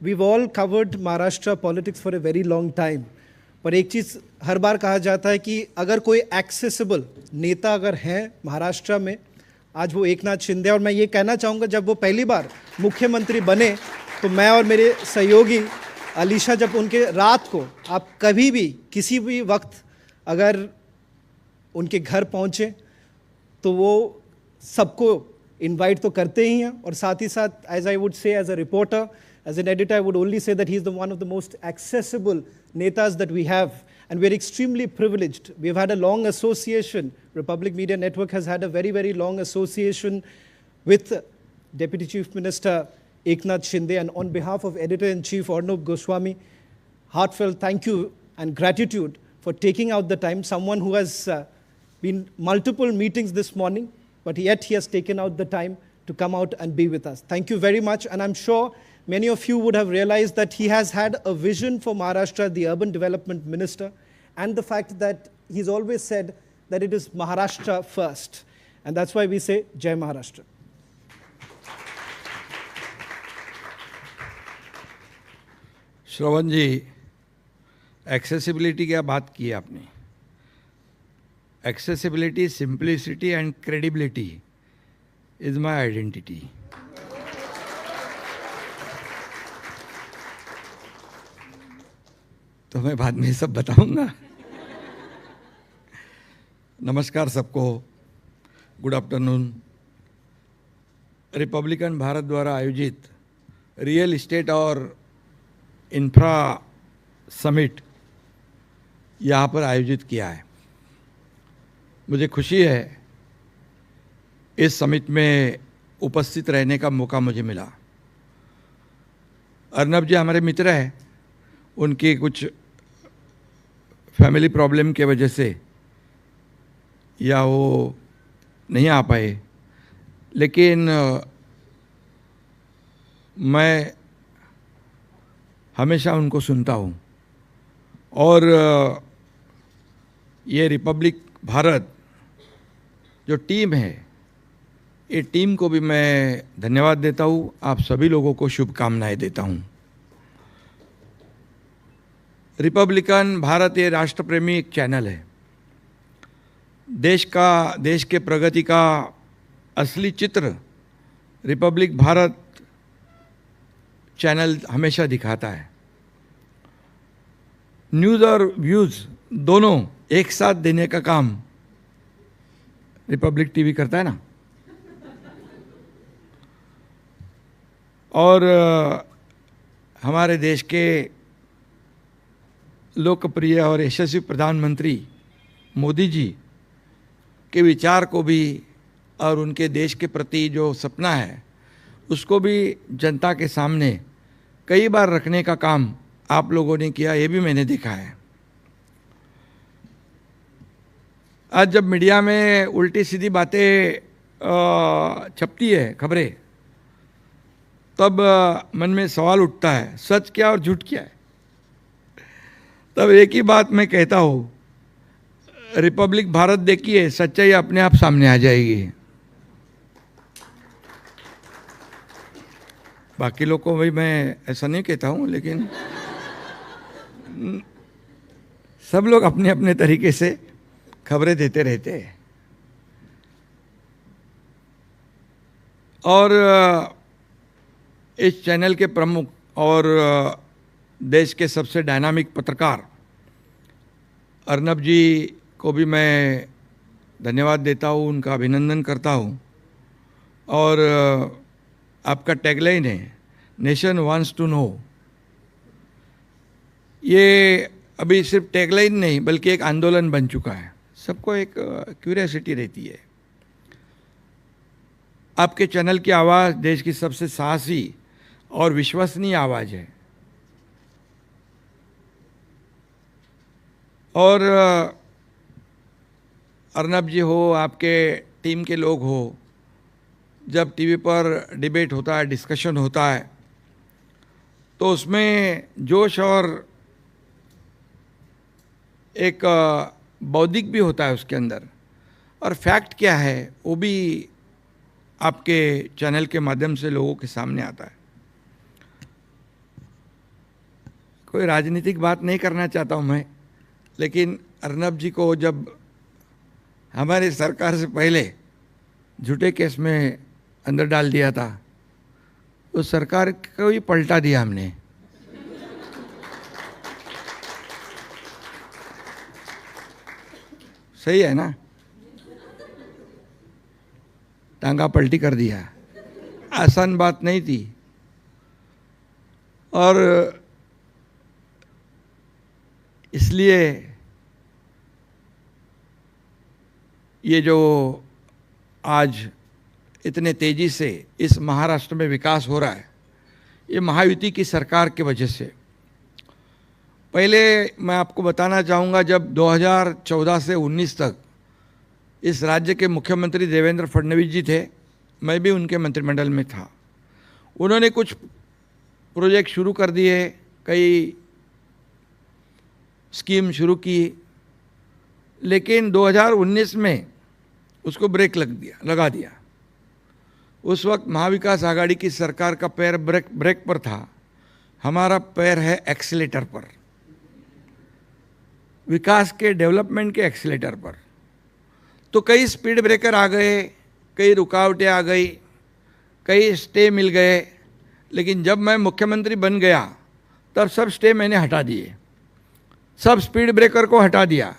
we've all covered Maharashtra politics for a very long time. पर एक चीज़ हर बार कहा जाता है कि अगर कोई एक्सेसिबल नेता अगर है महाराष्ट्र में, आज वो एकनाथ शिंदे। और मैं ये कहना चाहूँगा, जब वो पहली बार मुख्यमंत्री बने तो मैं और मेरे सहयोगी अलीशा, जब उनके रात को आप कभी भी किसी भी वक्त अगर उनके घर पहुँचे तो वो सबको इनवाइट तो करते ही हैं। और साथ ही साथ, as I would say as a reporter, as an editor, I would only say that he is one of the most accessible netas that we have, and we are extremely privileged. We have had a long association. Republic Media Network has had a very, very long association with Deputy Chief Minister Eknath Shinde, and on behalf of Editor-in-Chief Arnab Goswami, heartfelt thank you and gratitude for taking out the time. Someone who has been multiple meetings this morning, but yet he has taken out the time to come out and be with us. Thank you very much, and I'm sure many of you would have realized that he has had a vision for Maharashtra, the urban development minister, and the fact that he's always said that it is Maharashtra first. And that's why we say, Jai Maharashtra. Shravan ji, accessibility की बात की आपने। Accessibility, simplicity and credibility is my identity. तो मैं बाद में सब बताऊंगा। नमस्कार सबको, गुड आफ्टरनून। रिपब्लिकन भारत द्वारा आयोजित रियल इस्टेट और इंफ्रा समिट यहाँ पर आयोजित किया है। मुझे खुशी है इस समिट में उपस्थित रहने का मौका मुझे मिला। अर्नब जी हमारे मित्र हैं, उनकी कुछ फैमिली प्रॉब्लम के वजह से या वो नहीं आ पाए, लेकिन मैं हमेशा उनको सुनता हूँ। और ये रिपब्लिक भारत जो टीम है, ये टीम को भी मैं धन्यवाद देता हूँ। आप सभी लोगों को शुभकामनाएं देता हूँ। रिपब्लिकन भारत ये राष्ट्रप्रेमी एक चैनल है। देश के प्रगति का असली चित्र रिपब्लिक भारत चैनल हमेशा दिखाता है। न्यूज़ और व्यूज़ दोनों एक साथ देने का काम रिपब्लिक टीवी करता है ना। और हमारे देश के लोकप्रिय और यशस्वी प्रधानमंत्री मोदी जी के विचार को भी और उनके देश के प्रति जो सपना है उसको भी जनता के सामने कई बार रखने का काम आप लोगों ने किया, ये भी मैंने देखा है। आज जब मीडिया में उल्टी सीधी बातें छपती है, खबरें, तब मन में सवाल उठता है, सच क्या और झूठ क्या है। तब एक ही बात मैं कहता हूँ, रिपब्लिक भारत देखिए, सच्चाई अपने आप सामने आ जाएगी। बाकी लोग को भाई मैं ऐसा नहीं कहता हूँ, लेकिन सब लोग अपने अपने तरीके से खबरें देते रहते हैं। और इस चैनल के प्रमुख और देश के सबसे डायनामिक पत्रकार अर्नब जी को भी मैं धन्यवाद देता हूँ, उनका अभिनंदन करता हूँ। और आपका टैगलाइन है, नेशन वांट्स टू नो। ये अभी सिर्फ टैगलाइन नहीं बल्कि एक आंदोलन बन चुका है। सबको एक क्यूरियोसिटी रहती है। आपके चैनल की आवाज़ देश की सबसे साहसी और विश्वसनीय आवाज़ है। और अर्नब जी हो, आपके टीम के लोग हो, जब टीवी पर डिबेट होता है, डिस्कशन होता है, तो उसमें जोश और एक बौद्धिक भी होता है उसके अंदर, और फैक्ट क्या है वो भी आपके चैनल के माध्यम से लोगों के सामने आता है। कोई राजनीतिक बात नहीं करना चाहता हूँ मैं, लेकिन अर्नब जी को जब हमारी सरकार से पहले झूठे केस में अंदर डाल दिया था, उस सरकार को ही पलटा दिया हमने। सही है ना? टांगा पलटी कर दिया। आसान बात नहीं थी। और इसलिए ये जो आज इतने तेजी से इस महाराष्ट्र में विकास हो रहा है, ये महायुति की सरकार की वजह से। पहले मैं आपको बताना चाहूँगा, जब 2014 से 19 तक इस राज्य के मुख्यमंत्री देवेंद्र फडणवीस जी थे, मैं भी उनके मंत्रिमंडल में था। उन्होंने कुछ प्रोजेक्ट शुरू कर दिए, कई स्कीम शुरू की, लेकिन 2019 में उसको ब्रेक लगा दिया। उस वक्त महाविकास आघाड़ी की सरकार का पैर ब्रेक पर था, हमारा पैर है एक्सीलेटर पर, विकास के डेवलपमेंट के एक्सीलेटर पर। तो कई स्पीड ब्रेकर आ गए, कई रुकावटें आ गई, कई स्टे मिल गए, लेकिन जब मैं मुख्यमंत्री बन गया तब सब स्टे मैंने हटा दिए, सब स्पीड ब्रेकर को हटा दिया,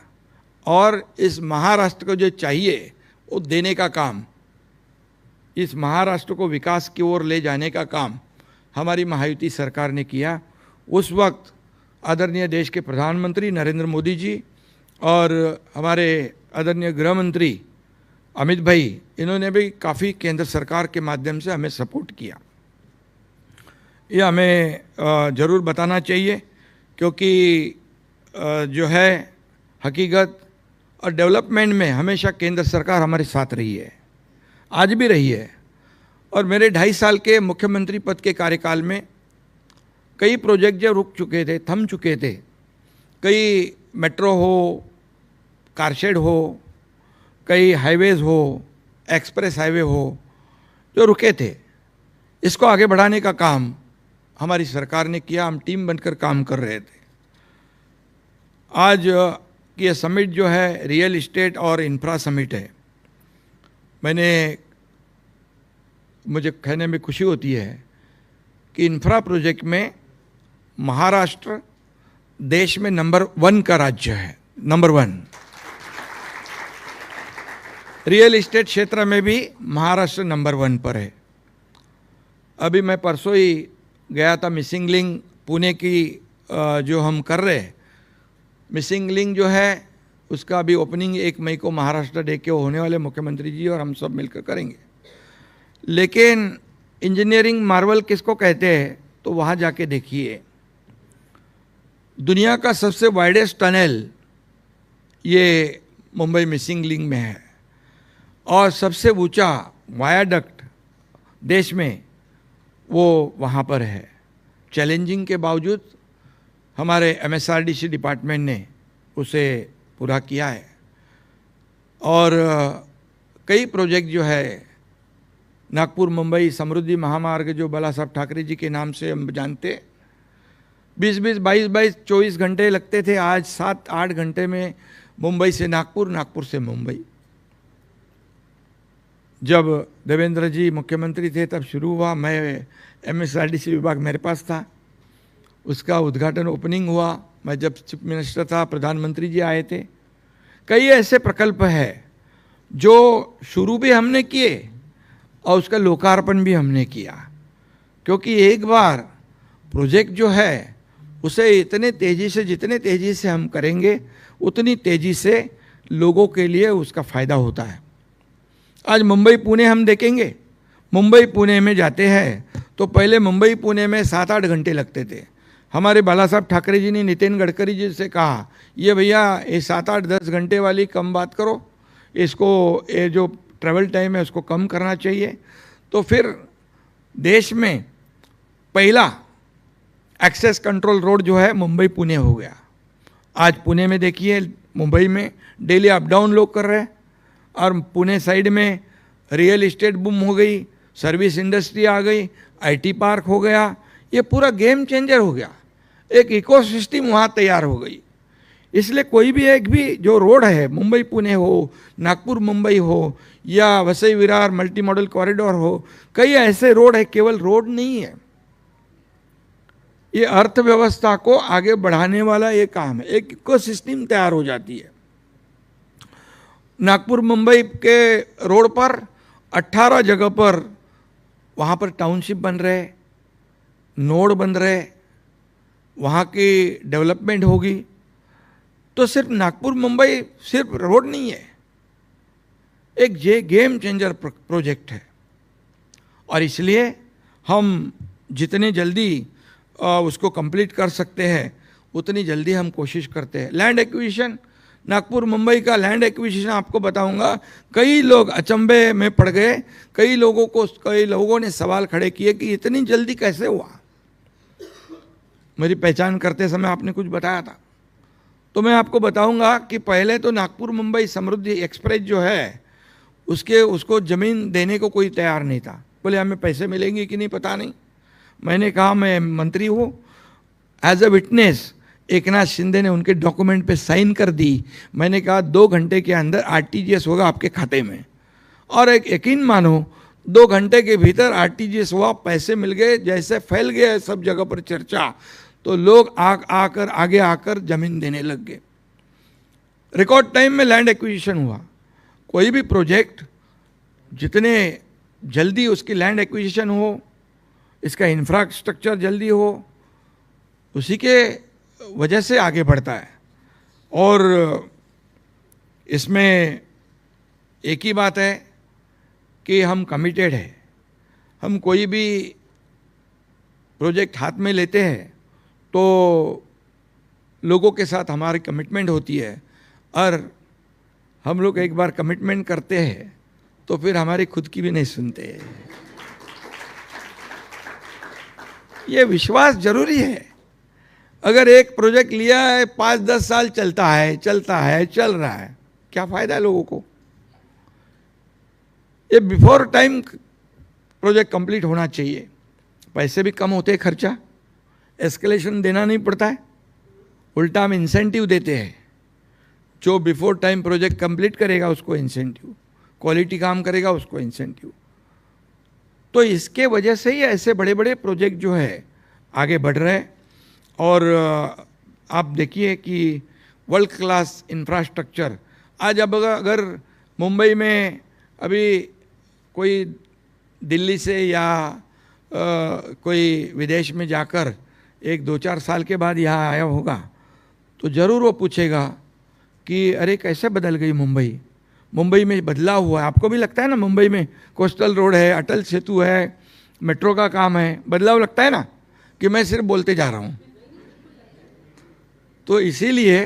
और इस महाराष्ट्र को जो चाहिए वो देने का काम, इस महाराष्ट्र को विकास की ओर ले जाने का काम हमारी महायुति सरकार ने किया। उस वक्त आदरणीय देश के प्रधानमंत्री नरेंद्र मोदी जी और हमारे आदरणीय गृह मंत्री अमित भाई, इन्होंने भी काफ़ी केंद्र सरकार के माध्यम से हमें सपोर्ट किया। ये हमें ज़रूर बताना चाहिए, क्योंकि जो है हकीकत और डेवलपमेंट में हमेशा केंद्र सरकार हमारे साथ रही है, आज भी रही है। और मेरे 2.5 साल के मुख्यमंत्री पद के कार्यकाल में कई प्रोजेक्ट जो रुक चुके थे, थम चुके थे, कई मेट्रो हो, कारशेड हो, कई हाईवेज़ हो, एक्सप्रेस हाईवे हो, जो रुके थे, इसको आगे बढ़ाने का काम हमारी सरकार ने किया। हम टीम बनकर काम कर रहे थे। आज ये समिट जो है रियल इस्टेट और इंफ्रा समिट है। मुझे कहने में खुशी होती है कि इंफ्रा प्रोजेक्ट में महाराष्ट्र देश में नंबर 1 का राज्य है, नंबर 1। रियल इस्टेट क्षेत्र में भी महाराष्ट्र नंबर 1 पर है। अभी मैं परसों ही गया था मिसिंग लिंक पुणे की जो हम कर रहे हैं, मिसिंग लिंक जो है उसका अभी ओपनिंग 1 मई को महाराष्ट्र डे के होने वाले, मुख्यमंत्री जी और हम सब मिलकर करेंगे। लेकिन इंजीनियरिंग मार्वल किसको कहते हैं, तो वहाँ जाके देखिए, दुनिया का सबसे वाइडेस्ट टनल ये मुंबई मिसिंग लिंक में है, और सबसे ऊंचा वायाडक्ट देश में वो वहाँ पर है। चैलेंजिंग के बावजूद हमारे MSRDC डिपार्टमेंट ने उसे पूरा किया है। और कई प्रोजेक्ट जो है, नागपुर मुंबई समृद्धि महामार्ग जो बाला साहब ठाकरे जी के नाम से हम जानते, 20-20, 22-22, 24 घंटे लगते थे, आज 7-8 घंटे में मुंबई से नागपुर, नागपुर से मुंबई। जब देवेंद्र जी मुख्यमंत्री थे तब शुरू हुआ, मैं MSRDC विभाग मेरे पास था, उसका उद्घाटन ओपनिंग हुआ। मैं जब चीफ मिनिस्टर था, प्रधानमंत्री जी आए थे। कई ऐसे प्रकल्प है जो शुरू भी हमने किए और उसका लोकार्पण भी हमने किया, क्योंकि एक बार प्रोजेक्ट जो है उसे इतने तेज़ी से, जितने तेज़ी से हम करेंगे उतनी तेज़ी से लोगों के लिए उसका फ़ायदा होता है। आज मुंबई पुणे हम देखेंगे, मुंबई पुणे में जाते हैं तो पहले मुंबई पुणे में 7-8 घंटे लगते थे। हमारे बाला साहब ठाकरे जी ने नितिन गडकरी जी से कहा, ये भैया ये 7-8-10 घंटे वाली कम बात करो, इसको ये जो ट्रैवल टाइम है उसको कम करना चाहिए। तो फिर देश में पहला एक्सेस कंट्रोल रोड जो है मुंबई पुणे हो गया। आज पुणे में देखिए, मुंबई में डेली अप डाउन लोग कर रहे हैं, और पुणे साइड में रियल इस्टेट बूम हो गई, सर्विस इंडस्ट्री आ गई, IT पार्क हो गया, ये पूरा गेम चेंजर हो गया। एक इकोसिस्टम वहाँ तैयार हो गई। इसलिए कोई भी एक भी जो रोड है, मुंबई पुणे हो, नागपुर मुंबई हो, या Vasai Virar multi modal corridor हो, कई ऐसे रोड है, केवल रोड नहीं है, ये अर्थव्यवस्था को आगे बढ़ाने वाला ये काम है। एक इकोसिस्टम तैयार हो जाती है। नागपुर मुंबई के रोड पर 18 जगह पर वहाँ पर टाउनशिप बन रहे, नोड बन रहे, वहाँ की डेवलपमेंट होगी। तो सिर्फ नागपुर मुंबई सिर्फ रोड नहीं है, एक ये गेम चेंजर प्रोजेक्ट है। और इसलिए हम जितने जल्दी उसको कंप्लीट कर सकते हैं उतनी जल्दी हम कोशिश करते हैं। लैंड एक्विजिशन, नागपुर मुंबई का लैंड एक्विजिशन आपको बताऊंगा, कई लोग अचंभे में पड़ गए, कई लोगों ने सवाल खड़े किए कि इतनी जल्दी कैसे हुआ। मेरी पहचान करते समय आपने कुछ बताया था, तो मैं आपको बताऊंगा कि पहले तो नागपुर मुंबई समृद्धि एक्सप्रेस जो है उसको ज़मीन देने को कोई तैयार नहीं था। बोले हमें पैसे मिलेंगे कि नहीं पता नहीं। मैंने कहा मैं मंत्री हूँ, as a witness Eknath Shinde ने उनके डॉक्यूमेंट पे साइन कर दी। मैंने कहा 2 घंटे के अंदर आरटीजीएस होगा आपके खाते में, और एक यकीन मानो 2 घंटे के भीतर आरटीजीएस हुआ, पैसे मिल गए। जैसे फैल गया सब जगह पर चर्चा, तो लोग आगे आकर जमीन देने लग गए। रिकॉर्ड टाइम में लैंड एक्विजिशन हुआ। कोई भी प्रोजेक्ट जितने जल्दी उसकी लैंड एक्विजिशन हो, इसका इंफ्रास्ट्रक्चर जल्दी हो, उसी के वजह से आगे बढ़ता है। और इसमें एक ही बात है कि हम कमिटेड है। हम कोई भी प्रोजेक्ट हाथ में लेते हैं तो लोगों के साथ हमारी कमिटमेंट होती है, और हम लोग एक बार कमिटमेंट करते हैं तो फिर हमारी खुद की भी नहीं सुनते। ये विश्वास जरूरी है। अगर एक प्रोजेक्ट लिया है 5-10 साल चल रहा है, क्या फायदा है लोगों को। ये बिफोर टाइम प्रोजेक्ट कंप्लीट होना चाहिए। पैसे भी कम होते हैं, खर्चा एस्केलेशन देना नहीं पड़ता है, उल्टा हम इंसेंटिव देते हैं। जो बिफोर टाइम प्रोजेक्ट कंप्लीट करेगा उसको इंसेंटिव, क्वालिटी काम करेगा उसको इंसेंटिव। तो इसके वजह से ही ऐसे बड़े बड़े प्रोजेक्ट जो है आगे बढ़ रहे हैं। और आप देखिए कि वर्ल्ड क्लास इंफ्रास्ट्रक्चर आज, अब अगर मुंबई में अभी कोई दिल्ली से या कोई विदेश में जाकर 1-2-4 साल के बाद यहाँ आया होगा तो ज़रूर वो पूछेगा कि अरे कैसे बदल गई मुंबई। मुंबई में बदलाव हुआ है। आपको भी लगता है ना, मुंबई में कोस्टल रोड है, अटल सेतु है, मेट्रो का काम है, बदलाव लगता है ना, कि मैं सिर्फ बोलते जा रहा हूँ। तो इसीलिए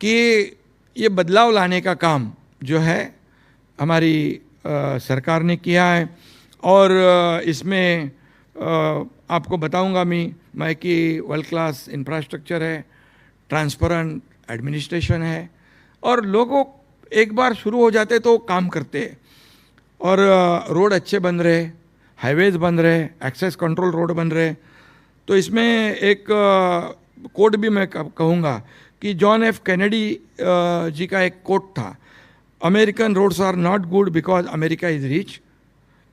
कि ये बदलाव लाने का काम जो है हमारी सरकार ने किया है। और इसमें आपको बताऊंगा मैं कि वर्ल्ड क्लास इंफ्रास्ट्रक्चर है, ट्रांसपेरेंट एडमिनिस्ट्रेशन है, और लोगों एक बार शुरू हो जाते तो काम करते हैं। और रोड अच्छे बन रहे, हाईवेज बन रहे, एक्सेस कंट्रोल रोड बन रहे। तो इसमें एक कोट भी मैं कहूँगा कि जॉन एफ कैनेडी जी का एक कोट था, American roads are not good because America is rich,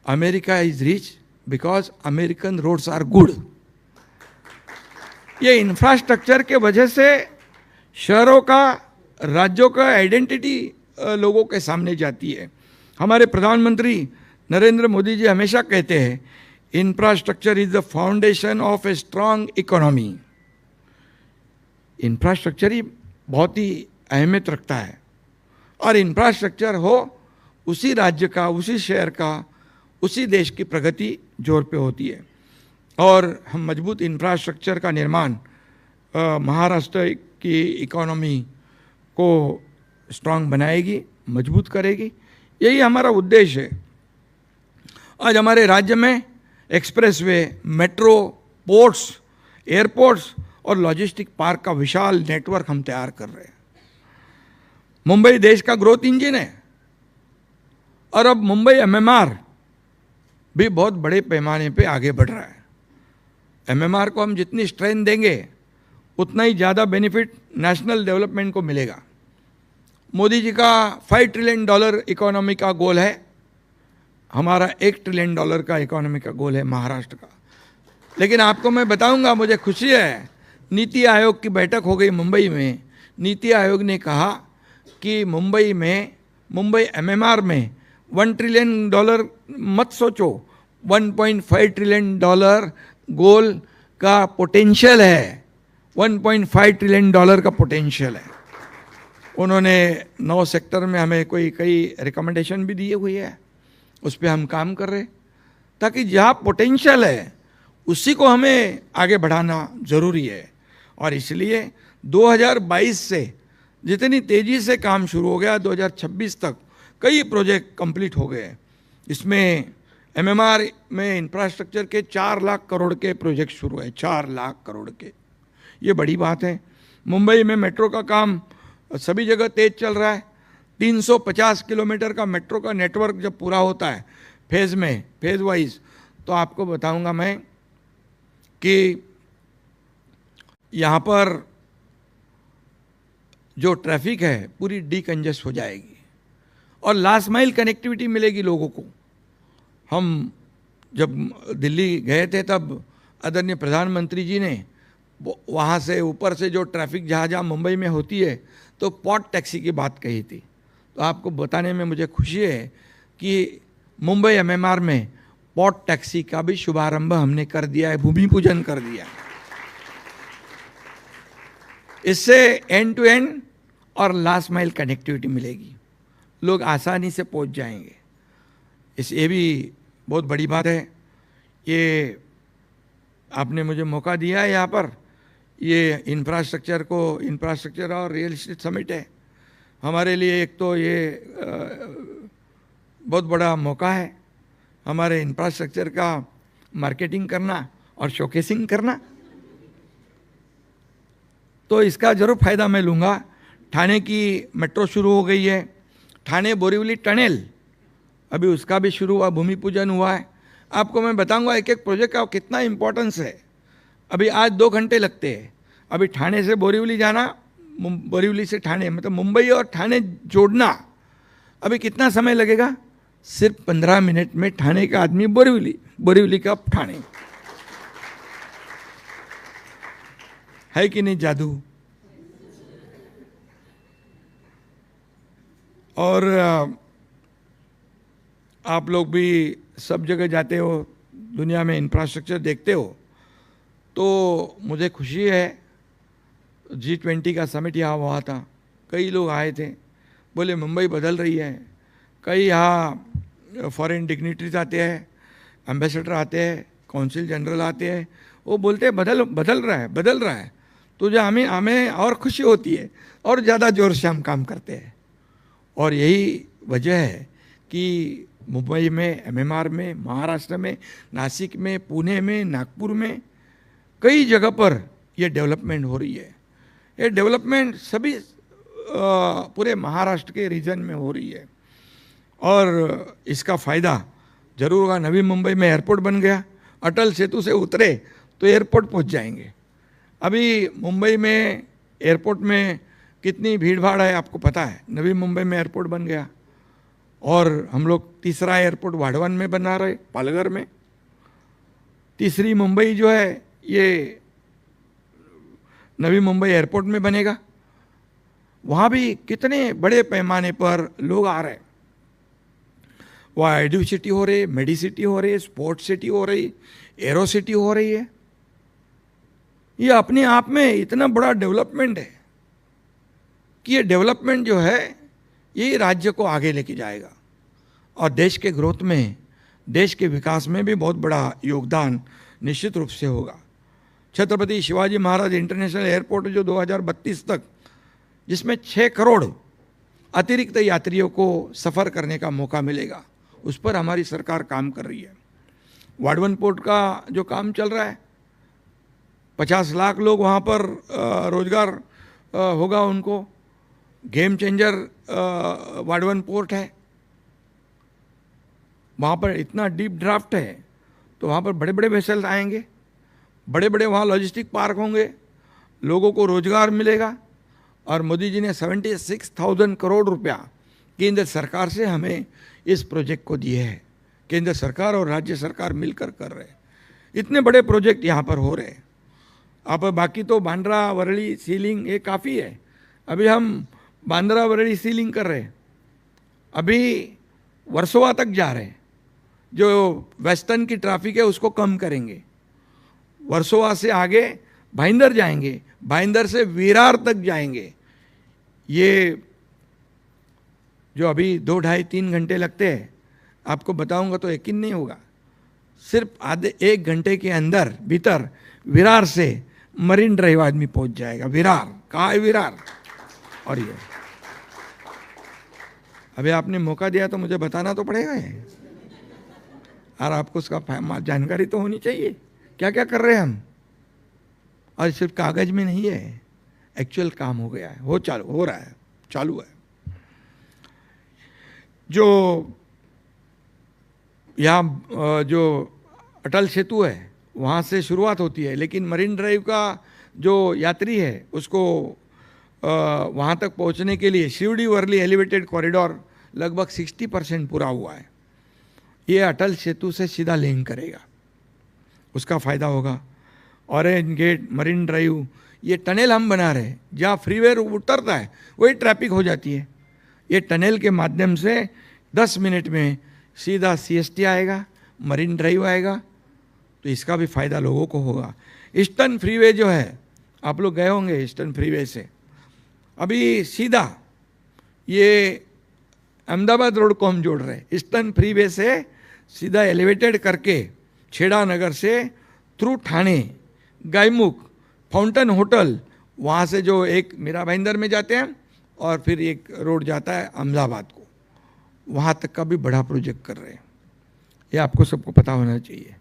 America is rich because American roads are good. ये इंफ्रास्ट्रक्चर के वजह से शहरों का, राज्यों का आइडेंटिटी लोगों के सामने जाती है। हमारे प्रधानमंत्री नरेंद्र मोदी जी हमेशा कहते हैं, infrastructure is the foundation of a strong economy. Infrastructure ही बहुत ही अहमियत रखता है, और इंफ्रास्ट्रक्चर हो उसी राज्य का, उसी शहर का, उसी देश की प्रगति जोर पे होती है। और हम मजबूत इंफ्रास्ट्रक्चर का निर्माण महाराष्ट्र की इकोनॉमी को स्ट्रांग बनाएगी, मजबूत करेगी। यही हमारा उद्देश्य है। आज हमारे राज्य में एक्सप्रेसवे, मेट्रो, पोर्ट्स, एयरपोर्ट्स और लॉजिस्टिक पार्क का विशाल नेटवर्क हम तैयार कर रहे हैं। मुंबई देश का ग्रोथ इंजन है, और अब मुंबई एमएमआर भी बहुत बड़े पैमाने पे आगे बढ़ रहा है। एमएमआर को हम जितनी स्ट्रेंथ देंगे उतना ही ज़्यादा बेनिफिट नेशनल डेवलपमेंट को मिलेगा। मोदी जी का $5 ट्रिलियन इकोनॉमी का गोल है, हमारा $1 ट्रिलियन का इकोनॉमी का गोल है महाराष्ट्र का। लेकिन आपको मैं बताऊंगा, मुझे खुशी है, नीति आयोग की बैठक हो गई मुंबई में। नीति आयोग ने कहा कि मुंबई एमएमआर में $1 ट्रिलियन मत सोचो, $1.5 ट्रिलियन गोल का पोटेंशियल है, $1.5 ट्रिलियन का पोटेंशियल है। उन्होंने 9 सेक्टर में हमें कई रिकमेंडेशन भी दिए हुए है, उस पर हम काम कर रहे, ताकि जहाँ पोटेंशियल है उसी को हमें आगे बढ़ाना ज़रूरी है। और इसलिए 2022 से जितनी तेज़ी से काम शुरू हो गया, 2026 तक कई प्रोजेक्ट कंप्लीट हो गए। इसमें एमएमआर में इंफ्रास्ट्रक्चर के 4 लाख करोड़ के प्रोजेक्ट शुरू है, 4 लाख करोड़ के, ये बड़ी बात है। मुंबई में मेट्रो का काम सभी जगह तेज चल रहा है। 350 किलोमीटर का मेट्रो का नेटवर्क जब पूरा होता है फेज वाइज, तो आपको बताऊंगा मैं कि यहाँ पर जो ट्रैफिक है पूरी डीकंजेस्ट हो जाएगी और लास्ट माइल कनेक्टिविटी मिलेगी लोगों को। हम जब दिल्ली गए थे तब आदरणीय प्रधानमंत्री जी ने वहाँ से ऊपर से जो ट्रैफिक जहाँ मुंबई में होती है तो पॉट टैक्सी की बात कही थी। तो आपको बताने में मुझे खुशी है कि मुंबई एमएमआर में पॉट टैक्सी का भी शुभारंभ हमने कर दिया है, भूमि पूजन कर दिया है। इससे एंड टू एंड और लास्ट माइल कनेक्टिविटी मिलेगी, लोग आसानी से पहुंच जाएंगे। ये भी बहुत बड़ी बात है। ये आपने मुझे मौका दिया है यहाँ पर, ये इंफ्रास्ट्रक्चर और रियल एस्टेट समिट है हमारे लिए। एक तो ये बहुत बड़ा मौका है हमारे इंफ्रास्ट्रक्चर का मार्केटिंग करना और शोकेसिंग करना, तो इसका ज़रूर फ़ायदा मैं लूँगा। ठाणे की मेट्रो शुरू हो गई है, ठाणे बोरीवली टनल अभी उसका भी शुरू हुआ, भूमि पूजन हुआ है। आपको मैं बताऊंगा एक एक प्रोजेक्ट का कितना इम्पोर्टेंस है। अभी आज 2 घंटे लगते हैं, अभी ठाणे से बोरीवली जाना, बोरीवली से ठाणे, मतलब मुंबई और ठाणे जोड़ना अभी कितना समय लगेगा? सिर्फ 15 मिनट में ठाणे का आदमी बोरीवली का ठाणे। है कि नहीं जादू? और आप लोग भी सब जगह जाते हो, दुनिया में इंफ्रास्ट्रक्चर देखते हो, तो मुझे खुशी है। G20 का समिट यहाँ हुआ था, कई लोग आए थे, बोले मुंबई बदल रही है। कई यहाँ फॉरेन डिग्निटरीज आते हैं, एम्बेसडर आते हैं, काउंसिल जनरल आते हैं, वो बोलते हैं बदल रहा है। तो जो हमें और खुशी होती है और ज़्यादा जोर से हम काम करते हैं। और यही वजह है कि मुंबई में, एमएमआर में, महाराष्ट्र में, नासिक में, पुणे में, नागपुर में, कई जगह पर ये डेवलपमेंट हो रही है। ये डेवलपमेंट सभी पूरे महाराष्ट्र के रीजन में हो रही है और इसका फ़ायदा जरूर होगा। नवी मुंबई में एयरपोर्ट बन गया, अटल सेतु से उतरे तो एयरपोर्ट पहुंच जाएंगे। अभी मुंबई में एयरपोर्ट में कितनी भीड़ भाड़ है आपको पता है। नवी मुंबई में एयरपोर्ट बन गया और हम लोग तीसरा एयरपोर्ट वाढवन में बना रहे, पालघर में। तीसरी मुंबई जो है ये नवी मुंबई एयरपोर्ट में बनेगा। वहाँ भी कितने बड़े पैमाने पर लोग आ रहे हैं। वहाँ एडू सिटी हो रही, मेडी सिटी हो रही, स्पोर्ट्स सिटी हो रही, एरो सिटी हो रही है। ये अपने आप में इतना बड़ा डेवलपमेंट है कि ये डेवलपमेंट जो है ये राज्य को आगे लेके जाएगा और देश के ग्रोथ में, देश के विकास में भी बहुत बड़ा योगदान निश्चित रूप से होगा। छत्रपति शिवाजी महाराज इंटरनेशनल एयरपोर्ट जो 2032 तक, जिसमें 6 करोड़ अतिरिक्त यात्रियों को सफ़र करने का मौका मिलेगा, उस पर हमारी सरकार काम कर रही है। वाढवन पोर्ट का जो काम चल रहा है, 50 लाख लोग वहाँ पर रोजगार होगा उनको। गेम चेंजर वाढवन पोर्ट है, वहाँ पर इतना डीप ड्राफ्ट है तो वहाँ पर बड़े बड़े वेसल्स आएंगे, बड़े बड़े वहाँ लॉजिस्टिक पार्क होंगे लोगों को रोजगार मिलेगा। और मोदी जी ने 76,000 करोड़ रुपया केंद्र सरकार से हमें इस प्रोजेक्ट को दिए हैं। केंद्र सरकार और राज्य सरकार मिलकर कर रहे हैं। इतने बड़े प्रोजेक्ट यहाँ पर हो रहे हैं। आप बाकी तो बांद्रा वरली सीलिंग ये काफ़ी है। अभी हम बांद्रा वरली सीलिंग कर रहे हैं, अभी वर्सोवा तक जा रहे हैं। जो वेस्टर्न की ट्रैफिक है उसको कम करेंगे। वर्सोवा से आगे भाईंदर जाएंगे, भाईंदर से विरार तक जाएंगे। ये जो अभी 2, 2.5, 3 घंटे लगते हैं, आपको बताऊंगा तो यकीन नहीं होगा। सिर्फ आधे 1 घंटे के अंदर भीतर विरार से मरीन ड्राइव आदमी पहुंच जाएगा। विरार कहाँ है? विरार। और ये अभी आपने मौका दिया तो मुझे बताना तो पड़ेगा है। और आपको उसका जानकारी तो होनी चाहिए क्या क्या कर रहे हैं हम। और सिर्फ कागज में नहीं है, एक्चुअल काम हो गया है, हो रहा है, चालू है। जो यहाँ जो अटल सेतु है वहाँ से शुरुआत होती है, लेकिन मरीन ड्राइव का जो यात्री है उसको वहाँ तक पहुँचने के लिए शिवडी वर्ली एलिवेटेड कॉरिडोर लगभग 60% पूरा हुआ है। ये अटल सेतु से सीधा लिंक करेगा, उसका फ़ायदा होगा। ऑरेंज गेट, मरीन ड्राइव, ये टनल हम बना रहे हैं। जहाँ फ्रीवे उतरता है वही ट्रैफिक हो जाती है। ये टनल के माध्यम से 10 मिनट में सीधा CST आएगा, मरीन ड्राइव आएगा, तो इसका भी फ़ायदा लोगों को होगा। ईस्टर्न फ्रीवे जो है, आप लोग गए होंगे ईस्टर्न फ्रीवे से, अभी सीधा ये अहमदाबाद रोड को हम जोड़ रहे हैं। ईस्टर्न फ्रीवे से सीधा एलिवेटेड करके छेड़ा नगर से through Thane, Gaimukh, fountain hotel, वहाँ से जो एक मीरा भाईंदर में जाते हैं और फिर एक रोड जाता है अहमदाबाद को, वहाँ तक का भी बड़ा प्रोजेक्ट कर रहे हैं। ये आपको सबको पता होना चाहिए।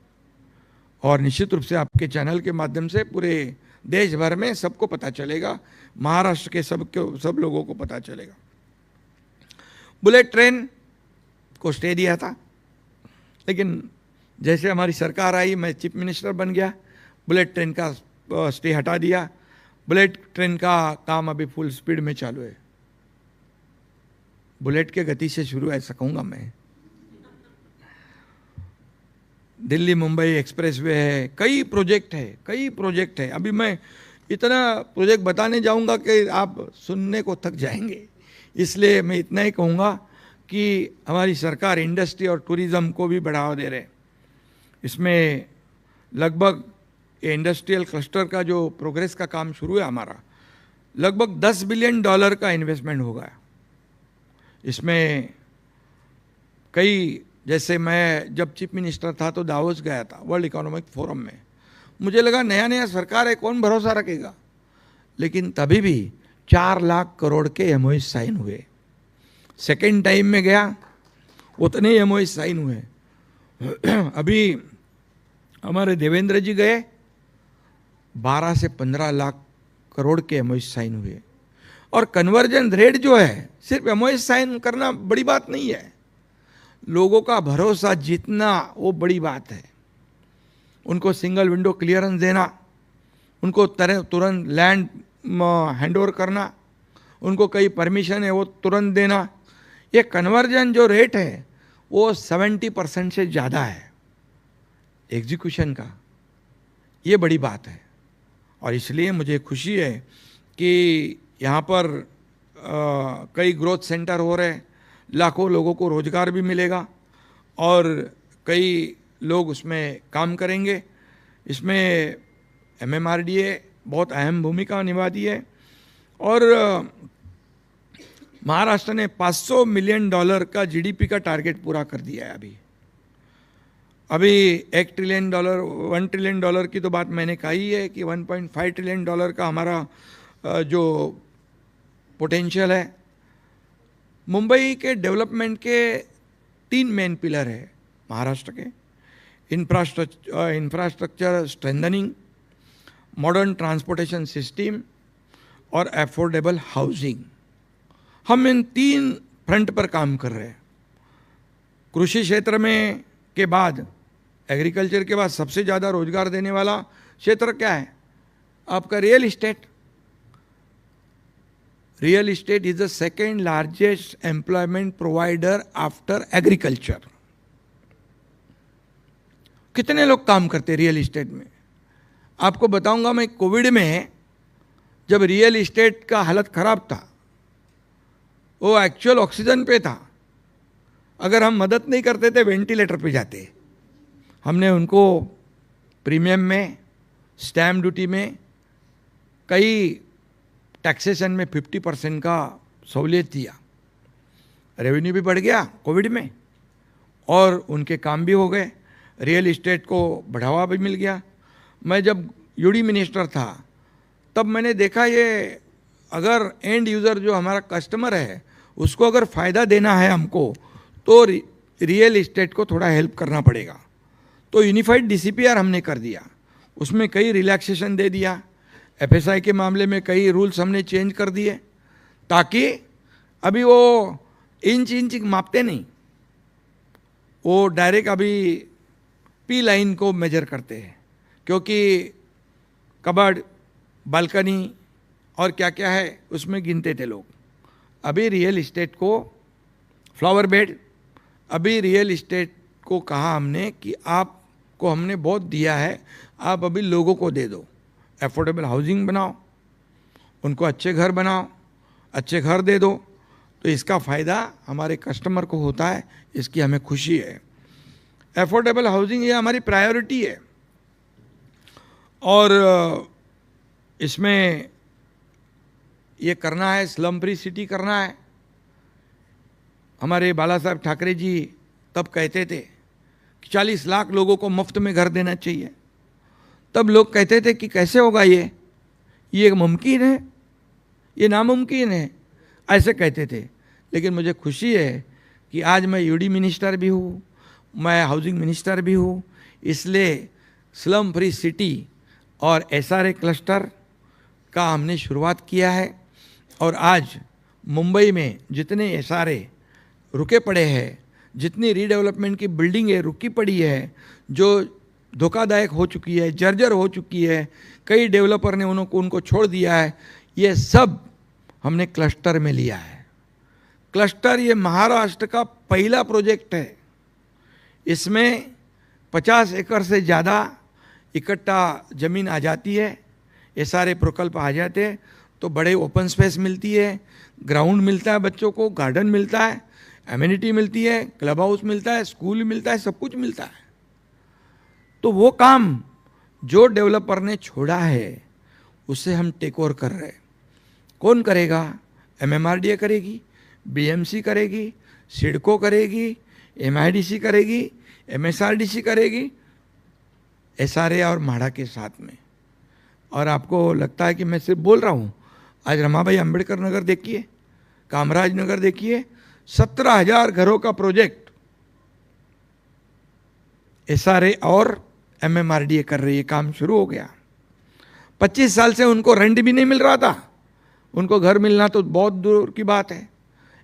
और निश्चित रूप से आपके चैनल के माध्यम से पूरे देश भर में सबको पता चलेगा, महाराष्ट्र के सब लोगों को पता चलेगा। बुलेट ट्रेन को स्टे दिया था, लेकिन जैसे हमारी सरकार आई, मैं चीफ मिनिस्टर बन गया, बुलेट ट्रेन का स्टे हटा दिया। बुलेट ट्रेन का काम अभी फुल स्पीड में चालू है। बुलेट के गति से शुरू ऐसा कहूँगा मैं। दिल्ली मुंबई एक्सप्रेसवे है, कई प्रोजेक्ट है। अभी मैं इतना प्रोजेक्ट बताने जाऊंगा कि आप सुनने को थक जाएंगे, इसलिए मैं इतना ही कहूँगा कि हमारी सरकार इंडस्ट्री और टूरिज़्म को भी बढ़ावा दे रहे हैं। इसमें लगभग इंडस्ट्रियल क्लस्टर का जो प्रोग्रेस का काम शुरू है हमारा, लगभग $10 बिलियन का इन्वेस्टमेंट होगा। इसमें कई, जैसे मैं जब चीफ मिनिस्टर था तो दावोस गया था वर्ल्ड इकोनॉमिक फोरम में, मुझे लगा नया सरकार है, कौन भरोसा रखेगा, लेकिन तभी भी 4 लाख करोड़ के MOU साइन हुए। सेकेंड टाइम में गया उतने MOU साइन हुए। अभी हमारे देवेंद्र जी गए, 12 से 15 लाख करोड़ के MOU साइन हुए। और कन्वर्जन रेट जो है, सिर्फ MOU साइन करना बड़ी बात नहीं है, लोगों का भरोसा जीतना वो बड़ी बात है। उनको सिंगल विंडो क्लियरेंस देना, उनको तुरंत लैंड हैंडओवर करना, उनको कई परमिशन है वो तुरंत देना। ये कन्वर्जन जो रेट है वो 70% से ज़्यादा है एग्जीक्यूशन का। ये बड़ी बात है। और इसलिए मुझे खुशी है कि यहाँ पर कई ग्रोथ सेंटर हो रहे हैं, लाखों लोगों को रोजगार भी मिलेगा और कई लोग उसमें काम करेंगे। इसमें MMRDA बहुत अहम भूमिका निभाती है। और महाराष्ट्र ने $500 मिलियन का GDP का टारगेट पूरा कर दिया है। अभी $1 ट्रिलियन, $1 ट्रिलियन की तो बात मैंने कही है कि $1.5 ट्रिलियन का हमारा जो पोटेंशियल है। मुंबई के डेवलपमेंट के 3 मेन पिलर है महाराष्ट्र के, infrastructure strengthening, modern transportation system और अफोर्डेबल हाउसिंग। हम इन 3 फ्रंट पर काम कर रहे हैं। कृषि क्षेत्र में के बाद, एग्रीकल्चर के बाद सबसे ज़्यादा रोजगार देने वाला क्षेत्र क्या है? आपका real estate is the second largest employment provider after agriculture. कितने लोग काम करते रियल इस्टेट में? आपको बताऊंगा मैं, कोविड में जब रियल इस्टेट का हालत खराब था, वो एक्चुअल ऑक्सीजन पे था, अगर हम मदद नहीं करते थे वेंटिलेटर पे जाते। हमने उनको प्रीमियम में, स्टैम्प ड्यूटी में, कई टैक्सेशन में 50% का सहूलियत दिया। रेवेन्यू भी बढ़ गया कोविड में और उनके काम भी हो गए, रियल इस्टेट को बढ़ावा भी मिल गया। मैं जब यूडी मिनिस्टर था तब मैंने देखा ये अगर एंड यूज़र जो हमारा कस्टमर है उसको अगर फ़ायदा देना है हमको तो रियल इस्टेट को थोड़ा हेल्प करना पड़ेगा। तो यूनिफाइड DCPR हमने कर दिया, उसमें कई रिलैक्सेशन दे दिया। FSI के मामले में कई रूल्स हमने चेंज कर दिए ताकि अभी वो इंच मापते नहीं, वो डायरेक्ट अभी P लाइन को मेजर करते हैं, क्योंकि कबर्ड, बालकनी और क्या क्या है उसमें गिनते थे लोग। अभी रियल इस्टेट को, फ्लावर बेड, अभी रियल इस्टेट को कहा हमने कि आपको हमने बहुत दिया है, आप अभी लोगों को दे दो, एफोर्डेबल हाउसिंग बनाओ, उनको अच्छे घर बनाओ, अच्छे घर दे दो। तो इसका फ़ायदा हमारे कस्टमर को होता है, इसकी हमें खुशी है। एफोर्डेबल हाउसिंग ये हमारी प्रायोरिटी है और इसमें ये करना है, स्लम फ्री सिटी करना है। हमारे बाला साहब ठाकरे जी तब कहते थे कि 40 लाख लोगों को मुफ्त में घर देना चाहिए। तब लोग कहते थे कि कैसे होगा ये मुमकिन है, ये नामुमकिन है, ऐसे कहते थे। लेकिन मुझे खुशी है कि आज मैं यूडी मिनिस्टर भी हूँ, मैं हाउसिंग मिनिस्टर भी हूँ, इसलिए स्लम फ्री सिटी और SRA क्लस्टर का हमने शुरुआत किया है। और आज मुंबई में जितने SRA रुके पड़े हैं, जितनी रीडेवलपमेंट की बिल्डिंगें रुकी पड़ी है, जो धोखादायक हो चुकी है, जर्जर हो चुकी है, कई डेवलपर ने उनको छोड़ दिया है, ये सब हमने क्लस्टर में लिया है। क्लस्टर ये महाराष्ट्र का पहला प्रोजेक्ट है। इसमें 50 एकड़ से ज़्यादा इकट्ठा ज़मीन आ जाती है, SRA प्रकल्प आ जाते हैं तो बड़े ओपन स्पेस मिलती है, ग्राउंड मिलता है, बच्चों को गार्डन मिलता है, एमिनिटी मिलती है, क्लब हाउस मिलता है, स्कूल मिलता है, सब कुछ मिलता है। तो वो काम जो डेवलपर ने छोड़ा है उसे हम टेक ओवर कर रहे हैं। कौन करेगा? MMRDA करेगी, BMC करेगी, सिडको करेगी, MIDC करेगी, MSRDC करेगी, SRA और म्हाडा के साथ में। और आपको लगता है कि मैं सिर्फ बोल रहा हूँ, आज रमाबाई अंबेडकर नगर देखिए, कामराज नगर देखिए, 17,000 घरों का प्रोजेक्ट SRA और MMRDA कर रही है, काम शुरू हो गया। 25 साल से उनको रेंट भी नहीं मिल रहा था, उनको घर मिलना तो बहुत दूर की बात है।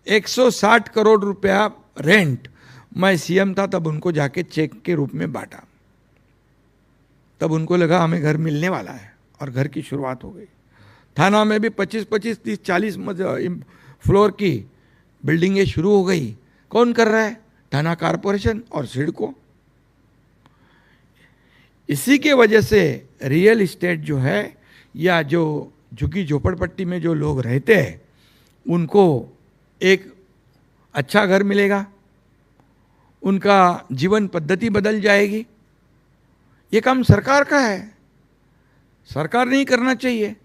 160 करोड़ रुपया रेंट, मैं CM था तब उनको जाके चेक के रूप में बांटा, तब उनको लगा हमें घर मिलने वाला है और घर की शुरुआत हो गई। थाना में भी 25, 30, 40 फ्लोर की बिल्डिंगें शुरू हो गई। कौन कर रहा है? थाना कॉरपोरेशन और सिडको। इसी के वजह से रियल इस्टेट जो है, या जो झुग्गी झोपड़पट्टी में जो लोग रहते हैं उनको एक अच्छा घर मिलेगा, उनका जीवन पद्धति बदल जाएगी। ये काम सरकार का है, सरकार नहीं करना चाहिए।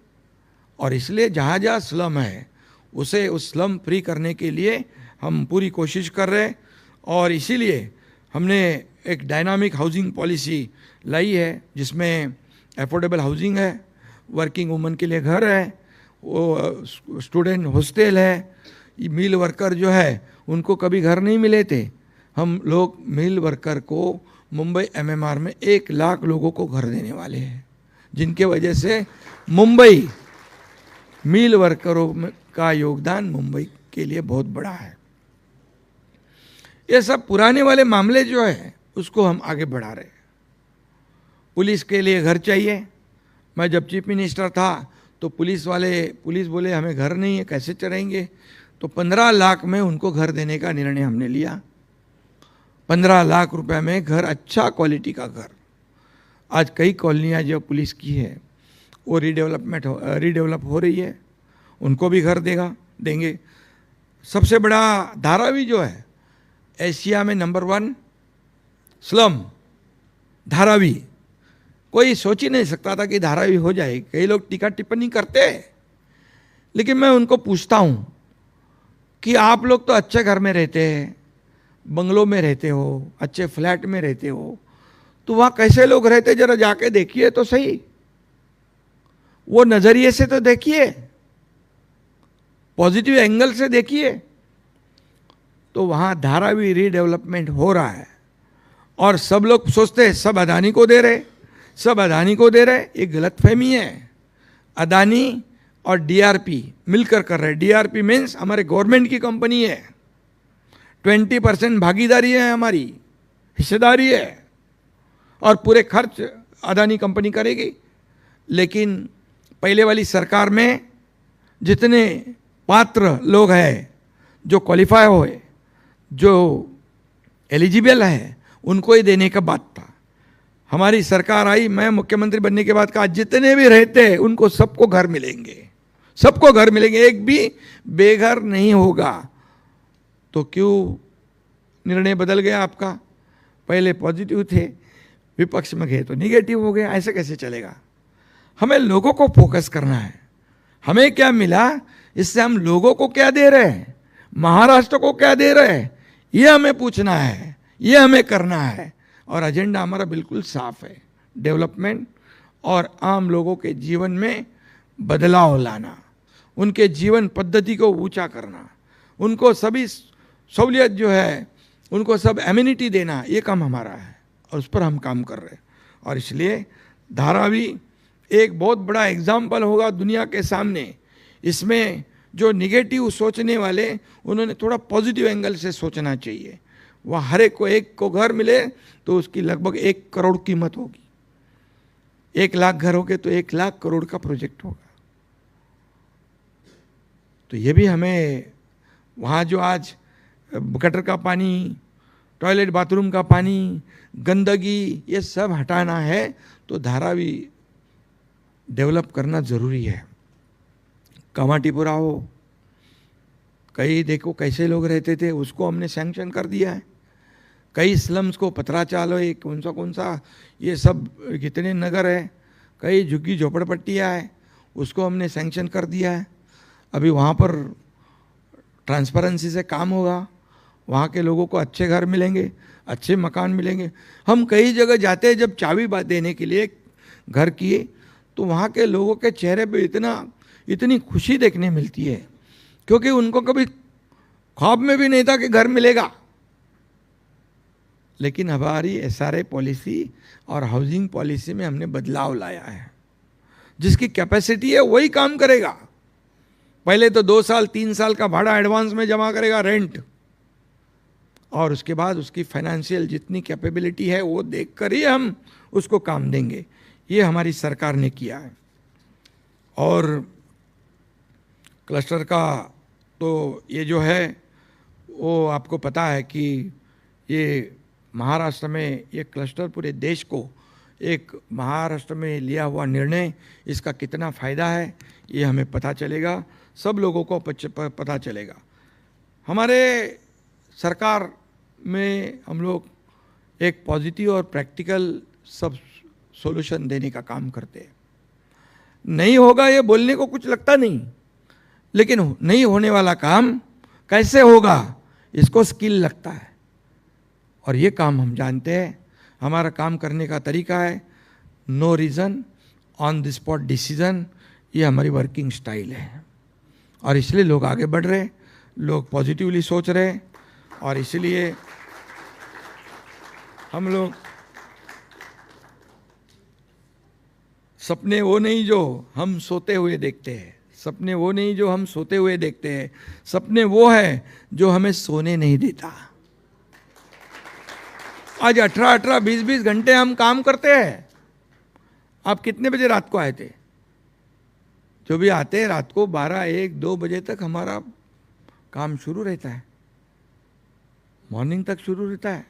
और इसलिए जहाँ जहाँ स्लम है उसे उस स्लम फ्री करने के लिए हम पूरी कोशिश कर रहे हैं। और इसीलिए हमने एक डायनामिक हाउसिंग पॉलिसी लाई है जिसमें एफोर्डेबल हाउसिंग है, वर्किंग वुमन के लिए घर है, वो स्टूडेंट हॉस्टल है, मिल वर्कर जो है उनको कभी घर नहीं मिले थे, हम लोग मिल वर्कर को मुंबई MMR में 1 लाख लोगों को घर देने वाले हैं, जिनके वजह से मुंबई मिल वर्करों का योगदान मुंबई के लिए बहुत बड़ा है। ये सब पुराने वाले मामले जो है उसको हम आगे बढ़ा रहे हैं। पुलिस के लिए घर चाहिए, मैं जब चीफ मिनिस्टर था तो पुलिस बोले हमें घर नहीं है, कैसे चलेंगे, तो 15 लाख में उनको घर देने का निर्णय हमने लिया। 15 लाख रुपए में घर, अच्छा क्वालिटी का घर। आज कई कॉलोनियाँ जो पुलिस की है वो रीडेवलप हो रही है, उनको भी घर देंगे। सबसे बड़ा धारावी जो है, एशिया में नंबर 1 स्लम धारावी। कोई सोच ही नहीं सकता था कि धारावी हो जाए। कई लोग टीका टिप्पणी करते हैं, लेकिन मैं उनको पूछता हूँ कि आप लोग तो अच्छे घर में रहते हैं, बंगलों में रहते हो, अच्छे फ्लैट में रहते हो, तो वहाँ कैसे लोग रहते, जरा जाके देखिए तो सही। वो नजरिए से तो देखिए, पॉजिटिव एंगल से देखिए। तो वहाँ धारावी रीडेवलपमेंट हो रहा है और सब लोग सोचते हैं सब अदानी को दे रहे, सब अदानी को दे रहे। एक गलतफहमी है। अदानी और डीआरपी मिलकर कर रहे हैं। डीआरपी मीन्स हमारे गवर्नमेंट की कंपनी है, 20% भागीदारी है, हमारी हिस्सेदारी है, और पूरे खर्च अदानी कंपनी करेगी। लेकिन पहले वाली सरकार में जितने पात्र लोग हैं, जो क्वालिफाई हुए, जो एलिजिबल है, उनको ही देने का बात था। हमारी सरकार आई, मैं मुख्यमंत्री बनने के बाद कहा जितने भी रहते हैं उनको सबको घर मिलेंगे, सबको घर मिलेंगे, एक भी बेघर नहीं होगा। तो क्यों निर्णय बदल गया आपका? पहले पॉजिटिव थे, विपक्ष में गए तो निगेटिव हो गया। ऐसे कैसे चलेगा? हमें लोगों को फोकस करना है। हमें क्या मिला, इससे हम लोगों को क्या दे रहे हैं, महाराष्ट्र को क्या दे रहे हैं, ये हमें पूछना है, ये हमें करना है। और एजेंडा हमारा बिल्कुल साफ है, डेवलपमेंट और आम लोगों के जीवन में बदलाव लाना, उनके जीवन पद्धति को ऊंचा करना, उनको सभी सहूलियत जो है, उनको सब एमिनिटी देना, ये काम हमारा है और उस पर हम काम कर रहे हैं। और इसलिए धारावी एक बहुत बड़ा एग्जाम्पल होगा दुनिया के सामने। इसमें जो निगेटिव सोचने वाले, उन्होंने थोड़ा पॉजिटिव एंगल से सोचना चाहिए। वह हर एक को घर मिले तो उसकी लगभग 1 करोड़ कीमत होगी। 1 लाख घर हो गए तो 1 लाख करोड़ का प्रोजेक्ट होगा। तो ये भी हमें वहाँ जो आज गटर का पानी, टॉयलेट बाथरूम का पानी, गंदगी, ये सब हटाना है तो धारावी डेवलप करना ज़रूरी है। कामाटीपुरा हो, कई देखो कैसे लोग रहते थे, उसको हमने सैंक्शन कर दिया है। कई स्लम्स को, पतराचाल हो, कौन सा ये सब कितने नगर है, कई झुग्गी झोपड़पट्टियाँ है, उसको हमने सैंक्शन कर दिया है। अभी वहाँ पर ट्रांसपेरेंसी से काम होगा, वहाँ के लोगों को अच्छे घर मिलेंगे, अच्छे मकान मिलेंगे। हम कई जगह जाते हैं जब चाबी देने के लिए घर की, तो वहाँ के लोगों के चेहरे पे इतनी खुशी देखने मिलती है, क्योंकि उनको कभी ख्वाब में भी नहीं था कि घर मिलेगा। लेकिन हमारी एसआरए पॉलिसी और हाउसिंग पॉलिसी में हमने बदलाव लाया है। जिसकी कैपेसिटी है वही काम करेगा। पहले तो 2 साल 3 साल का भाड़ा एडवांस में जमा करेगा, रेंट, और उसके बाद उसकी फाइनेंशियल जितनी कैपेबिलिटी है वो देखकर ही हम उसको काम देंगे। ये हमारी सरकार ने किया है। और क्लस्टर का तो ये जो है वो आपको पता है कि ये महाराष्ट्र में ये क्लस्टर पूरे देश को, एक महाराष्ट्र में लिया हुआ निर्णय, इसका कितना फ़ायदा है ये हमें पता चलेगा, सब लोगों को पता चलेगा। हमारे सरकार में हम लोग एक पॉजिटिव और प्रैक्टिकल सब सॉल्यूशन देने का काम करते हैं। नहीं होगा ये बोलने को कुछ लगता नहीं, लेकिन नहीं होने वाला काम कैसे होगा इसको स्किल लगता है। और ये काम हम जानते हैं, हमारा काम करने का तरीका है no reason, on the spot decision, ये हमारी वर्किंग स्टाइल है। और इसलिए लोग आगे बढ़ रहे, लोग पॉजिटिवली सोच रहे, और इसलिए हम लोग सपने वो नहीं जो हम सोते हुए देखते हैं, सपने वो नहीं जो हम सोते हुए देखते हैं, सपने वो है जो हमें सोने नहीं देता। आज 18-18, 20-20 घंटे हम काम करते हैं, आप कितने बजे रात को आए थे? जो भी आते हैं रात को 12, 1, 2 बजे तक हमारा काम शुरू रहता है, मॉर्निंग तक शुरू रहता है।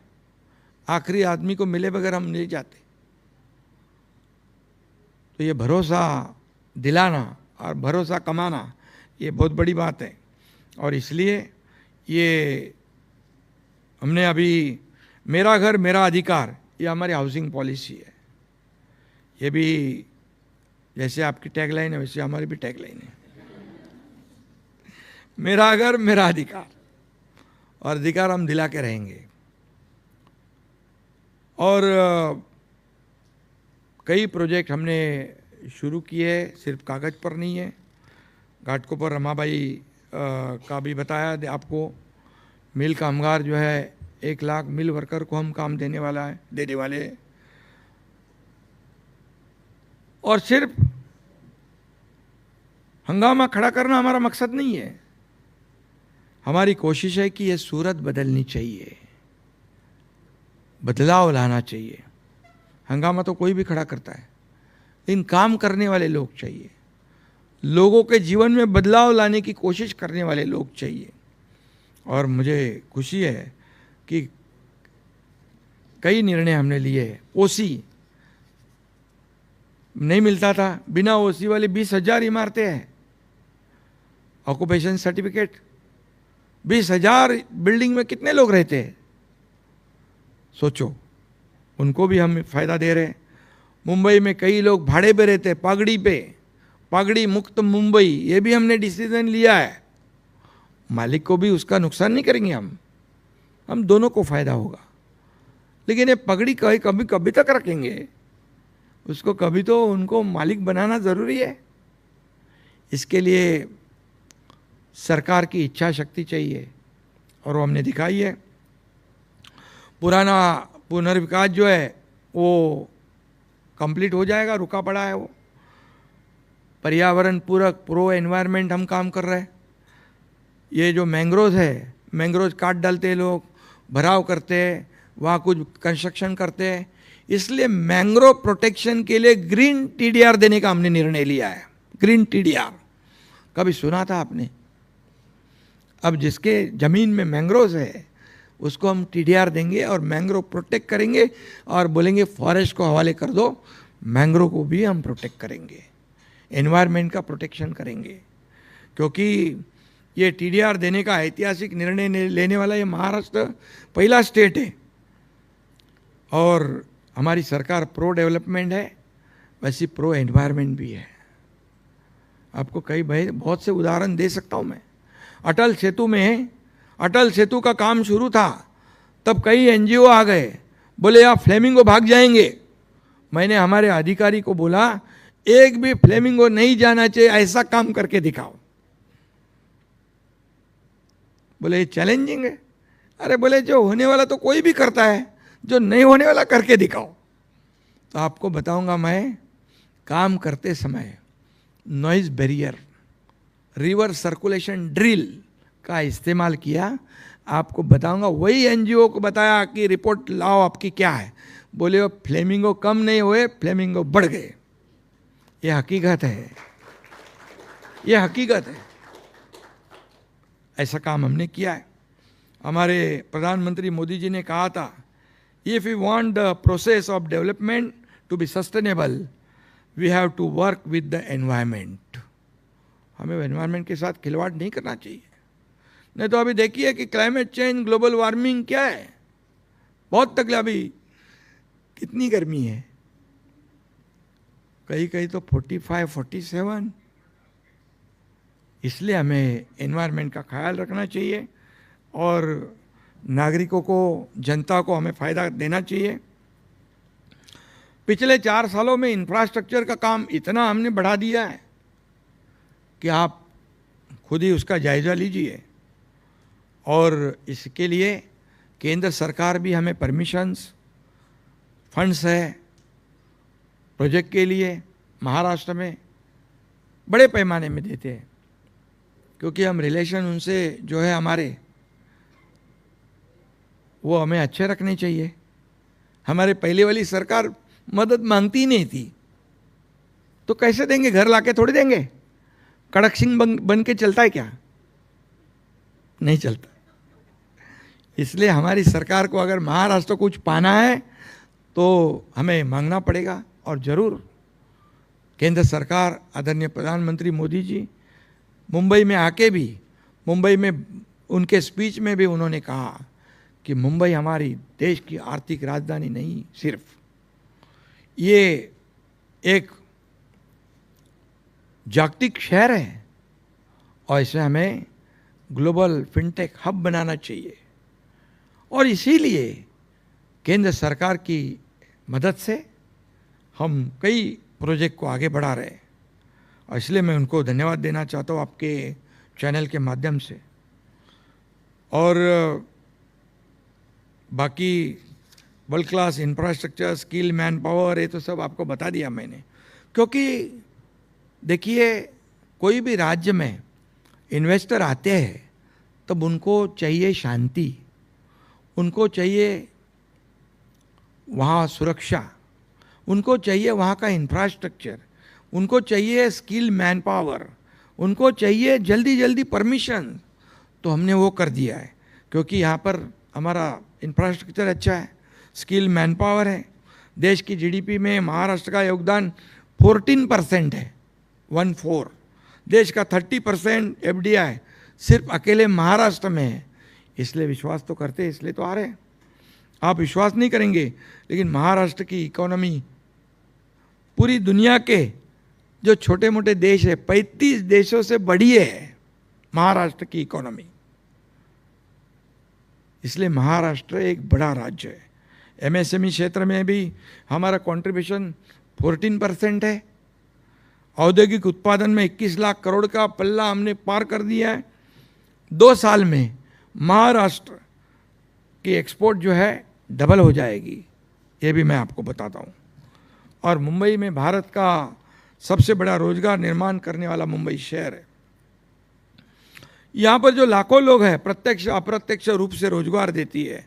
आखिरी आदमी को मिले बगैर हम नहीं जाते। तो ये भरोसा दिलाना और भरोसा कमाना ये बहुत बड़ी बात है। और इसलिए ये हमने अभी मेरा घर मेरा अधिकार, ये हमारी हाउसिंग पॉलिसी है। ये भी जैसे आपकी टैगलाइन है वैसे हमारी भी टैगलाइन है, मेरा घर मेरा अधिकार, और अधिकार हम दिला के रहेंगे। और कई प्रोजेक्ट हमने शुरू किए, सिर्फ कागज़ पर नहीं है। घाटकोपर रमाबाई का भी बताया आपको, मिल कामगार जो है 1 लाख मिल वर्कर को हम काम देने वाले हैं। और सिर्फ हंगामा खड़ा करना हमारा मकसद नहीं है। हमारी कोशिश है कि यह सूरत बदलनी चाहिए, बदलाव लाना चाहिए। हंगामा तो कोई भी खड़ा करता है, लेकिन काम करने वाले लोग चाहिए, लोगों के जीवन में बदलाव लाने की कोशिश करने वाले लोग चाहिए। और मुझे खुशी है कि कई निर्णय हमने लिए। ओसी नहीं मिलता था, बिना ओसी वाले 20,000 इमारतें हैं। ऑक्यूपेशन सर्टिफिकेट, 20,000 बिल्डिंग में कितने लोग रहते हैं सोचो, उनको भी हम फायदा दे रहे हैं। मुंबई में कई लोग भाड़े पे रहते हैं, पगड़ी पे, पगड़ी मुक्त मुंबई, ये भी हमने डिसीजन लिया है। मालिक को भी उसका नुकसान नहीं करेंगे हम दोनों को फायदा होगा। लेकिन ये पगड़ी कभी कभी तक रखेंगे, उसको कभी तो उनको मालिक बनाना ज़रूरी है। इसके लिए सरकार की इच्छा शक्ति चाहिए, और वो हमने दिखाई है। पुराना पुनर्विकास जो है वो कंप्लीट हो जाएगा, रुका पड़ा है वो। पर्यावरण पूरक प्रो एनवायरनमेंट हम काम कर रहे हैं। ये जो मैंग्रोव है, मैंग्रोव काट डालते हैं लोग, भराव करते हैं, वहाँ कुछ कंस्ट्रक्शन करते हैं। इसलिए मैंग्रोव प्रोटेक्शन के लिए ग्रीन टीडीआर देने का हमने निर्णय लिया है। ग्रीन टीडीआर कभी सुना था आपने? अब जिसके ज़मीन में मैंग्रोव है उसको हम टीडीआर देंगे और मैंग्रोव प्रोटेक्ट करेंगे, और बोलेंगे फॉरेस्ट को हवाले कर दो, मैंग्रोव को भी हम प्रोटेक्ट करेंगे, एनवायरनमेंट का प्रोटेक्शन करेंगे। क्योंकि ये टीडीआर देने का ऐतिहासिक निर्णय लेने वाला ये महाराष्ट्र पहला स्टेट है। और हमारी सरकार प्रो डेवलपमेंट है, वैसी प्रो एनवायरनमेंट भी है। आपको कई बहुत से उदाहरण दे सकता हूँ मैं। अटल सेतु में, अटल सेतु का काम शुरू था तब कई एनजीओ आ गए, बोले आप फ्लेमिंगो भाग जाएंगे। मैंने हमारे अधिकारी को बोला एक भी फ्लेमिंगो नहीं जाना चाहिए, ऐसा काम करके दिखाओ। बोले ये चैलेंजिंग है। अरे बोले जो होने वाला तो कोई भी करता है, जो नहीं होने वाला करके दिखाओ। तो आपको बताऊंगा मैं, काम करते समय noise barrier, river circulation drill का इस्तेमाल किया। आपको बताऊंगा, वही एनजीओ को बताया कि रिपोर्ट लाओ आपकी क्या है। बोले वो फ्लेमिंगो कम नहीं हुए, फ्लेमिंगो बढ़ गए। ये हकीकत है, ये हकीकत है। ऐसा काम हमने किया है। हमारे प्रधानमंत्री मोदी जी ने कहा था, if you want the process of development to be sustainable we have to work with the environment. हमें एनवायरनमेंट के साथ खिलवाड़ नहीं करना चाहिए। नहीं तो अभी देखिए कि क्लाइमेट चेंज, ग्लोबल वार्मिंग क्या है, बहुत तकलीफ। अभी कितनी गर्मी है, कहीं कहीं तो 45, 47। इसलिए हमें एनवायरनमेंट का ख्याल रखना चाहिए और नागरिकों को, जनता को हमें फ़ायदा देना चाहिए। पिछले 4 सालों में इंफ्रास्ट्रक्चर का काम इतना हमने बढ़ा दिया है कि आप खुद ही उसका जायज़ा लीजिए। और इसके लिए केंद्र सरकार भी हमें परमिशंस, फंड्स है प्रोजेक्ट के लिए महाराष्ट्र में बड़े पैमाने में देते हैं, क्योंकि हम रिलेशन उनसे जो है हमारे, वो हमें अच्छे रखने चाहिए। हमारे पहले वाली सरकार मदद मांगती ही नहीं थी, तो कैसे देंगे? घर लाके थोड़ी देंगे? कड़क सिंह बन के चलता है क्या? नहीं चलता। इसलिए हमारी सरकार को अगर महाराष्ट्र को कुछ पाना है तो हमें मांगना पड़ेगा। और जरूर केंद्र सरकार, आदरणीय प्रधानमंत्री मोदी जी मुंबई में आके भी, मुंबई में उनके स्पीच में भी उन्होंने कहा कि मुंबई हमारी देश की आर्थिक राजधानी नहीं, सिर्फ ये एक जागतिक शहर है और इसे हमें ग्लोबल फिनटेक हब बनाना चाहिए। और इसीलिए केंद्र सरकार की मदद से हम कई प्रोजेक्ट को आगे बढ़ा रहे हैं और इसलिए मैं उनको धन्यवाद देना चाहता हूँ आपके चैनल के माध्यम से। और बाकी world class infrastructure, skill, man power, ये तो सब आपको बता दिया मैंने। क्योंकि देखिए, कोई भी राज्य में इन्वेस्टर आते हैं तब उनको चाहिए शांति, उनको चाहिए वहाँ सुरक्षा, उनको चाहिए वहाँ का इंफ्रास्ट्रक्चर, उनको चाहिए स्किल मैन पावर, उनको चाहिए जल्दी जल्दी परमिशन। तो हमने वो कर दिया है क्योंकि यहाँ पर हमारा इंफ्रास्ट्रक्चर अच्छा है, स्किल मैन पावर है। देश की जीडीपी में महाराष्ट्र का योगदान 14% है, 14। देश का 30% एफडीआई सिर्फ अकेले महाराष्ट्र में है। इसलिए विश्वास तो करते हैं, इसलिए तो आ रहे हैं। आप विश्वास नहीं करेंगे, लेकिन महाराष्ट्र की इकोनॉमी पूरी दुनिया के जो छोटे मोटे देश है 35 देशों से बड़ी है महाराष्ट्र की इकोनॉमी। इसलिए महाराष्ट्र एक बड़ा राज्य है। एमएसएमई क्षेत्र में भी हमारा कंट्रीब्यूशन 14% है। औद्योगिक उत्पादन में 21 लाख करोड़ का पल्ला हमने पार कर दिया है। 2 साल में महाराष्ट्र की एक्सपोर्ट जो है डबल हो जाएगी, ये भी मैं आपको बताता हूँ। और मुंबई में भारत का सबसे बड़ा रोजगार निर्माण करने वाला मुंबई शहर है। यहाँ पर जो लाखों लोग हैं प्रत्यक्ष अप्रत्यक्ष रूप से रोजगार देती है।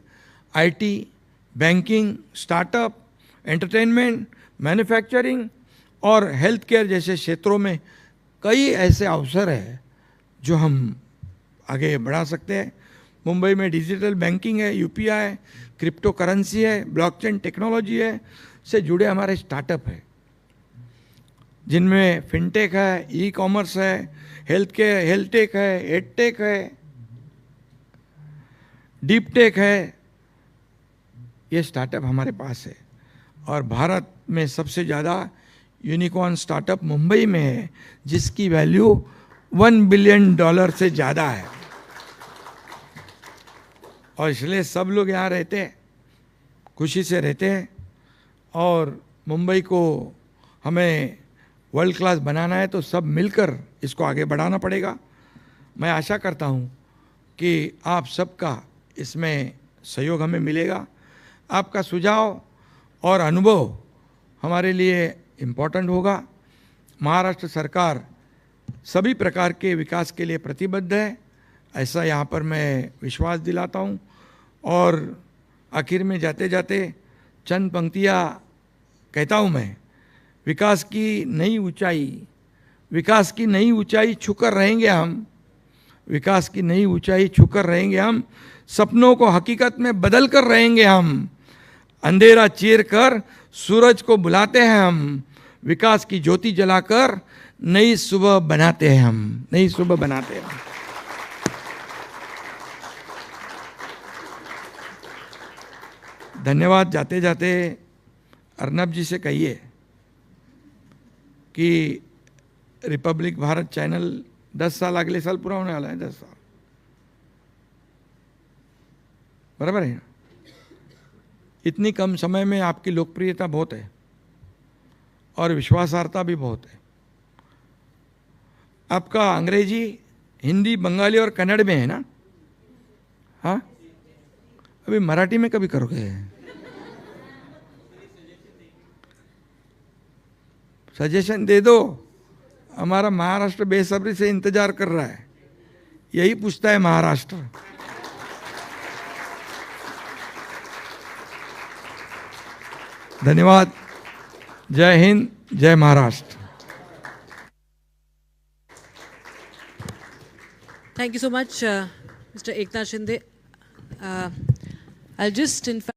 IT, banking, startup, entertainment, manufacturing और हेल्थ केयर जैसे क्षेत्रों में कई ऐसे अवसर हैं जो हम आगे बढ़ा सकते हैं। मुंबई में डिजिटल बैंकिंग है, यूपीआई, क्रिप्टो करेंसी है, ब्लॉकचेन टेक्नोलॉजी है से जुड़े हमारे स्टार्टअप है, जिनमें फिनटेक है, ई कॉमर्स है, हेल्थ केयर, हेल्थ टेक है, एडटेक है, डीप टेक है। ये स्टार्टअप हमारे पास है। और भारत में सबसे ज़्यादा यूनिकॉर्न स्टार्टअप मुंबई में है, जिसकी वैल्यू $1 बिलियन से ज़्यादा है। और इसलिए सब लोग यहाँ रहते हैं, खुशी से रहते हैं। और मुंबई को हमें वर्ल्ड क्लास बनाना है तो सब मिलकर इसको आगे बढ़ाना पड़ेगा। मैं आशा करता हूँ कि आप सबका इसमें सहयोग हमें मिलेगा। आपका सुझाव और अनुभव हमारे लिए इम्पोर्टेंट होगा। महाराष्ट्र सरकार सभी प्रकार के विकास के लिए प्रतिबद्ध है, ऐसा यहाँ पर मैं विश्वास दिलाता हूँ। और आखिर में जाते जाते चंद पंक्तियाँ कहता हूँ मैं। विकास की नई ऊंचाई छूकर रहेंगे हम, विकास की नई ऊंचाई छूकर रहेंगे हम, सपनों को हकीकत में बदल कर रहेंगे हम, अंधेरा चीर कर सूरज को बुलाते हैं हम, विकास की ज्योति जलाकर नई सुबह बनाते हैं हम, नई सुबह बनाते हैं। धन्यवाद। जाते जाते अर्नब जी से कहिए कि रिपब्लिक भारत चैनल 10 साल अगले साल पूरा होने वाला है, 10 साल, बराबर है। इतनी कम समय में आपकी लोकप्रियता बहुत है और विश्वासार्हता भी बहुत है। आपका अंग्रेजी, हिंदी, बंगाली और कन्नड़ में है ना? हाँ, अभी मराठी में कभी करोगे? सजेशन दे दो, हमारा महाराष्ट्र बेसब्री से इंतजार कर रहा है, यही पूछता है महाराष्ट्र। धन्यवाद। जय हिंद, जय Maharashtra. Thank you so much, Mr. Eknath Shinde. I'll just, in fact,